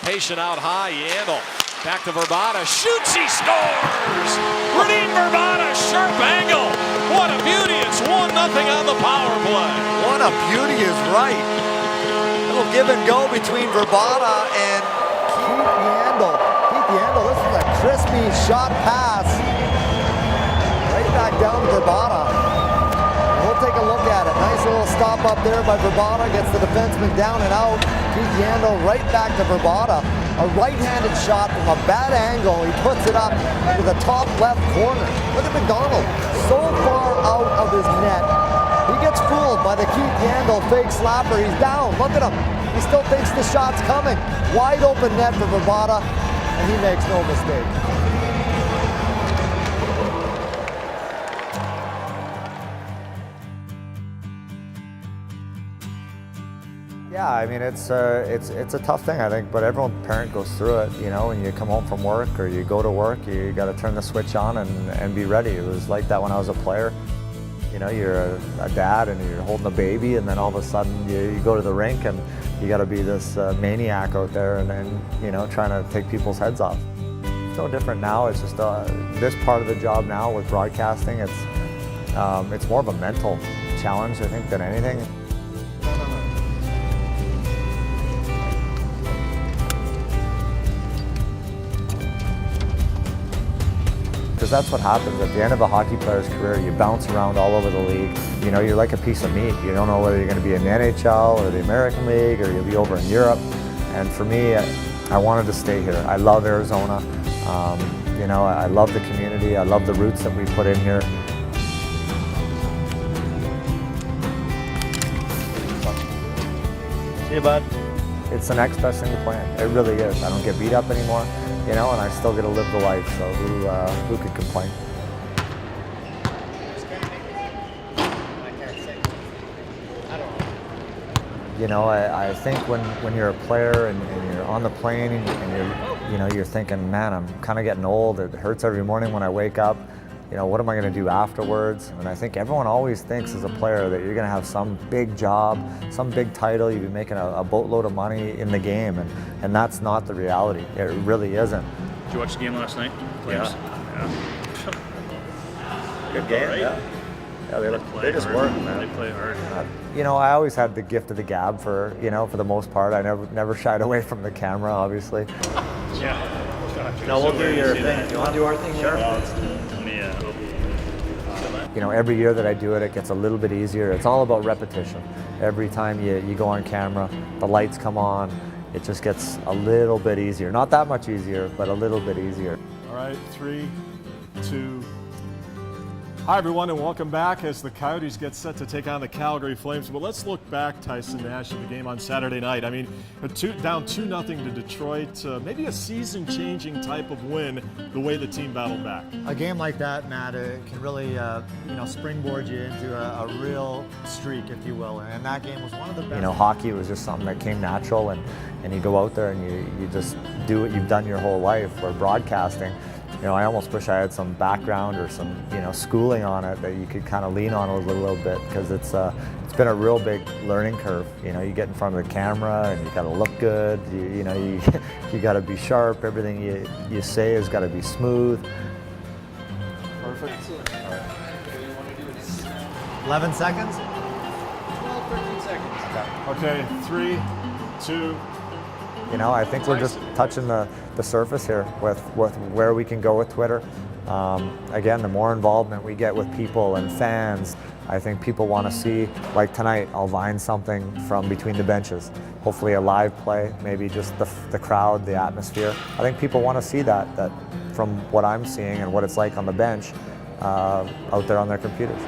Patient out high, Yandel. Back to Verbata, shoots, he scores! Radim Verbata, sharp angle. What a beauty, it's 1-0 on the power play. What a beauty is right. Little give and go between Verbata and Keith Yandel. Keith Yandel, this is a crispy shot pass. Right back down to Verbata. We'll take a look at it. Nice little stop up there by Verbata. Gets the defenseman down and out. Keith Yandel right back to Verbata. A right-handed shot from a bad angle. He puts it up into the top left corner. Look at McDonald. So far out of his net. He gets fooled by the Keith Yandel fake slapper. He's down. Look at him. He still thinks the shot's coming. Wide open net for Verbata, and he makes no mistake. Yeah, I mean it's a tough thing, I think, but every parent goes through it. You know, when you come home from work or you go to work, you got to turn the switch on and be ready. It was like that when I was a player. You know, you're a dad and you're holding a baby, and then all of a sudden you go to the rink and you got to be this maniac out there and then, you know, trying to take people's heads off. It's no different now. It's just this part of the job now with broadcasting. It's more of a mental challenge, I think, than anything. Because that's what happens at the end of a hockey player's career. You bounce around all over the league. You know, you're like a piece of meat. You don't know whether you're going to be in the NHL or the American League or you'll be over in Europe. And for me, I wanted to stay here. I love Arizona. You know, I love the community. I love the roots that we put in here. See you, bud. It's the next best thing to playing. It really is. I don't get beat up anymore. You know, and I still get to live the life, so who could complain? You know, I think when you're a player and you're on the plane and you're thinking, man, I'm kind of getting old. It hurts every morning when I wake up. You know, what am I going to do afterwards? And I think everyone always thinks as a player that you're going to have some big job, some big title, you'll be making a boatload of money in the game, and that's not the reality. It really isn't. Did you watch the game last night? Yeah. Good game, right? Yeah, they just work, man. They play hard. You know, I always had the gift of the gab for the most part. I never shied away from the camera, obviously. Yeah. No, we'll do your thing. You want to do our thing? Sure. You know, every year that I do it, it gets a little bit easier. It's all about repetition. Every time you go on camera, the lights come on, it just gets a little bit easier. Not that much easier, but a little bit easier. All right, 3, 2. Hi, everyone, and welcome back as the Coyotes get set to take on the Calgary Flames. But let's look back, Tyson Nash, at the game on Saturday night. I mean, down 2-0 to Detroit, maybe a season-changing type of win, the way the team battled back. A game like that, Matt, can really springboard you into a real streak, if you will. And that game was one of the best. You know, hockey was just something that came natural, and you go out there and you just do what you've done your whole life. Or broadcasting, you know, I almost wish I had some background or some, schooling on it that you could kind of lean on a little bit, because it's been a real big learning curve. You know, you get in front of the camera and you got to look good. You got to be sharp. Everything you say has got to be smooth. Perfect. All right. 11 seconds? 12, 13 seconds. Okay, 3, 2. You know, I think we're just touching the surface here with where we can go with Twitter. Again, the more involvement we get with people and fans, I think people want to see, like tonight, I'll vine something from between the benches. Hopefully a live play, maybe just the crowd, the atmosphere. I think people want to see that from what I'm seeing and what it's like on the bench out there on their computers.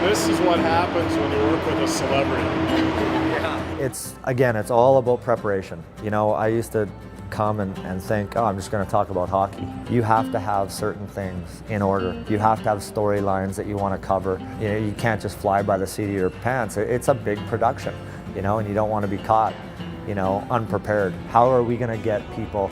This is what happens when you work with a celebrity. It's all about preparation. You know, I used to come and think, oh, I'm just going to talk about hockey. You have to have certain things in order. You have to have storylines that you want to cover. You know, you can't just fly by the seat of your pants. It's a big production, and you don't want to be caught, unprepared. How are we going to get people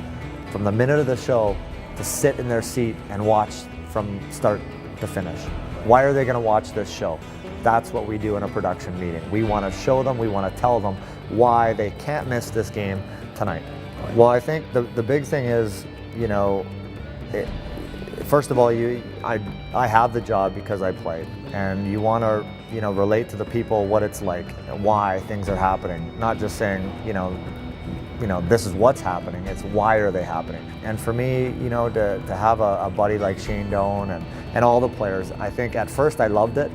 from the minute of the show to sit in their seat and watch from start to finish? Why are they going to watch this show? That's what we do in a production meeting. We want to show them, we want to tell them why they can't miss this game tonight. Well, I think the big thing is, you know, first of all, I have the job because I played, and you want to, you know, relate to the people what it's like, why things are happening, not just saying, you know, this is what's happening, it's why are they happening. And for me, you know, to have a buddy like Shane Doan and all the players, I think at first I loved it,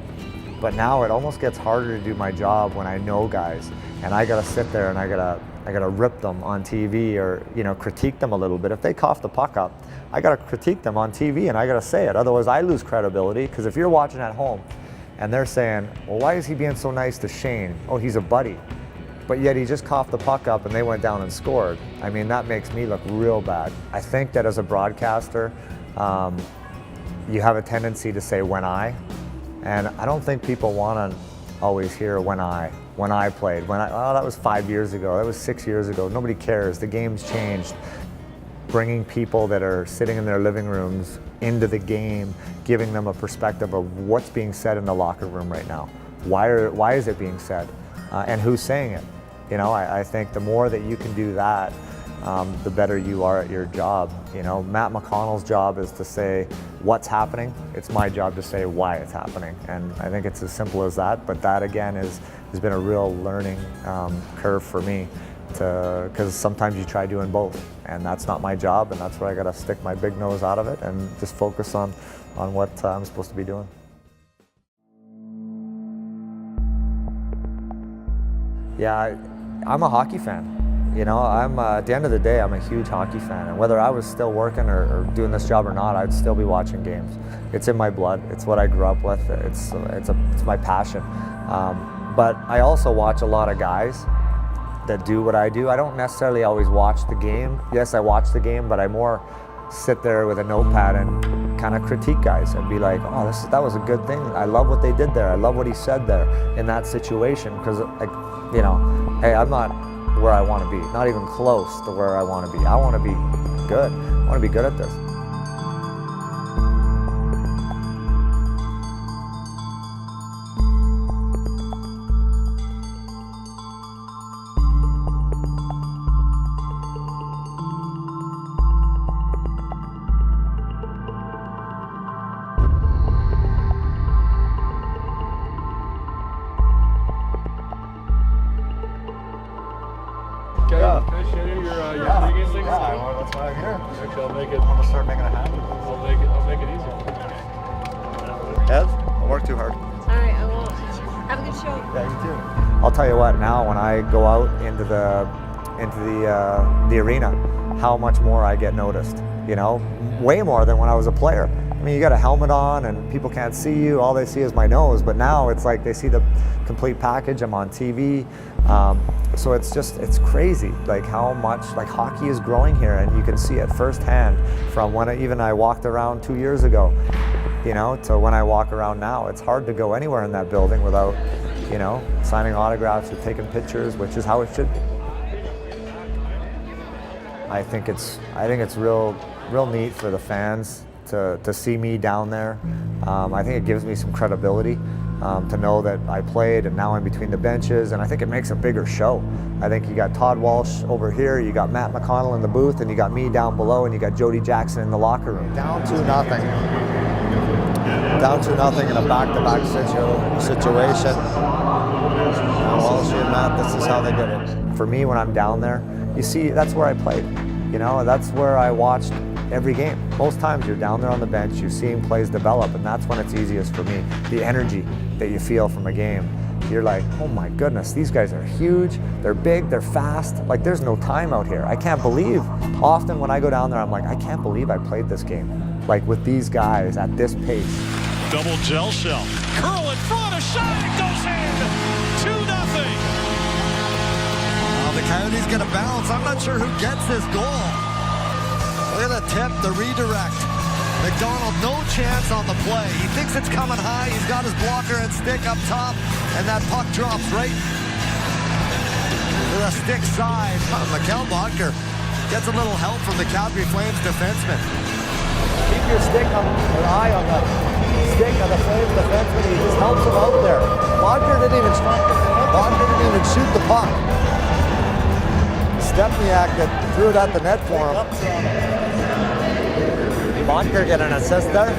but now it almost gets harder to do my job when I know guys, and I gotta sit there and I gotta rip them on TV or, you know, critique them a little bit. If they cough the puck up, I gotta critique them on TV and I gotta say it, otherwise I lose credibility, because if you're watching at home and they're saying, well, why is he being so nice to Shane? Oh, he's a buddy. But yet he just coughed the puck up and they went down and scored. I mean, that makes me look real bad. I think that as a broadcaster, you have a tendency to say when I, and I don't think people want to always hear when I played. Oh, that was 5 years ago, that was 6 years ago. Nobody cares, the game's changed. Bringing people that are sitting in their living rooms into the game, giving them a perspective of what's being said in the locker room right now. Why is it being said? And who's saying it? You know, I think the more that you can do that, the better you are at your job. You know, Matt McConnell's job is to say what's happening. It's my job to say why it's happening. And I think it's as simple as that. But that again has been a real learning curve for me, because sometimes you try doing both, and that's not my job, and that's where I got to stick my big nose out of it and just focus on what I'm supposed to be doing. Yeah, I'm a hockey fan. You know, at the end of the day, I'm a huge hockey fan, and whether I was still working or doing this job or not, I'd still be watching games. It's in my blood. It's what I grew up with. It's my passion. But I also watch a lot of guys that do what I do. I don't necessarily always watch the game. Yes, I watch the game, but I more sit there with a notepad and kind of critique guys and be like, oh, that was a good thing. I love what they did there. I love what he said there in that situation, because, like, you know, hey, I'm not where I want to be, not even close to where I want to be. I want to be good. I want to be good at this. Can I show you your pregame thing? That's why I'm here. Actually, I'll make it. I'm gonna start making it happen. I'll make it easier. Ev, don't work too hard. All right, I won't. Have a good show. Yeah, you too. I'll tell you what. Now, when I go out into the arena, how much more I get noticed. You know, way more than when I was a player. I mean, you got a helmet on and people can't see you. All they see is my nose. But now it's like they see the complete package. I'm on TV. So it's crazy, like how much like hockey is growing here, and you can see it firsthand from when I walked around 2 years ago, you know, to when I walk around now. It's hard to go anywhere in that building without, you know, signing autographs or taking pictures, which is how it should be. I think it's real neat for the fans to see me down there. I think it gives me some credibility. To know that I played and now I'm between the benches, and I think it makes a bigger show. I think you got Todd Walsh over here, you got Matt McConnell in the booth, and you got me down below, and you got Jody Jackson in the locker room. Down 2-0. Down 2-0 in a back-to-back situation. Walsh and Matt, this is how they did it. For me, when I'm down there, you see, that's where I played. You know, that's where I watched every game. Most times you're down there on the bench, you're seeing plays develop, and that's when it's easiest for me. The energy that you feel from a game. You're like, oh my goodness, these guys are huge, they're big, they're fast. Like, there's no time out here. I can't believe, often when I go down there, I'm like, I can't believe I played this game. Like, with these guys at this pace. Double gel shell. Curl in front, a shot, it goes in. 2-0. The Coyotes get a bounce. I'm not sure who gets this goal. Look at the tip, the redirect. McDonald, no chance on the play. He thinks it's coming high. He's got his blocker and stick up top, and that puck drops right to the stick side. Mikkel Bodker gets a little help from the Calgary Flames defenseman. Keep your eye on the stick of the Flames defenseman. He just helps him out there. Bodker didn't even shoot the puck. Stepniak that threw it at the net for him. Monker get an assist there?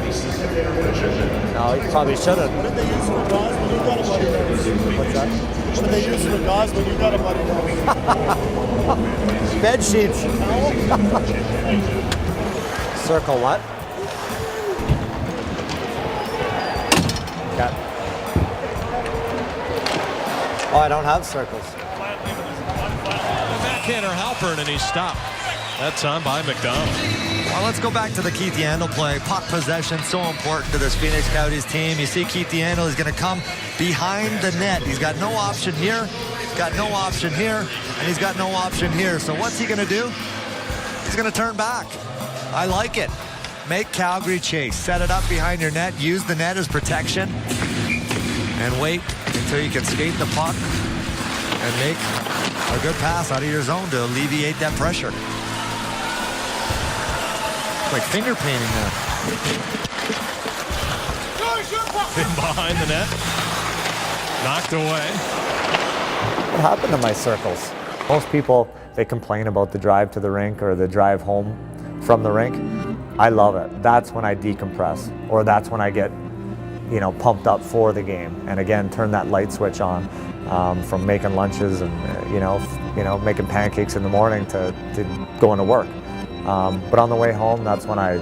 No, he probably shouldn't. What did they use for gauze when you got a buddy nose? What's that? What did they use for gauze when you got a buddy nose? Bed sheets. Circle what? Okay. Oh, I don't have circles. Backhander Halpern, and he's stopped. That time by McDonald. Well, let's go back to the Keith Yandle play. Puck possession, so important to this Phoenix Coyotes team. You see Keith Yandle is going to come behind the net. He's got no option here. He's got no option here. And he's got no option here. So what's he going to do? He's going to turn back. I like it. Make Calgary chase. Set it up behind your net. Use the net as protection. And wait until you can skate the puck and make a good pass out of your zone to alleviate that pressure. Like finger painting there. In behind the net. Knocked away. What happened to my circles? Most people, they complain about the drive to the rink or the drive home from the rink. I love it. That's when I decompress, or that's when I get, pumped up for the game. And again, turn that light switch on, from making lunches and making pancakes in the morning to going to work. But on the way home, that's when as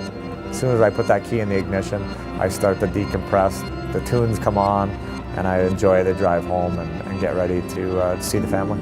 soon as I put that key in the ignition, I start to decompress. The tunes come on, and I enjoy the drive home and get ready to see the family.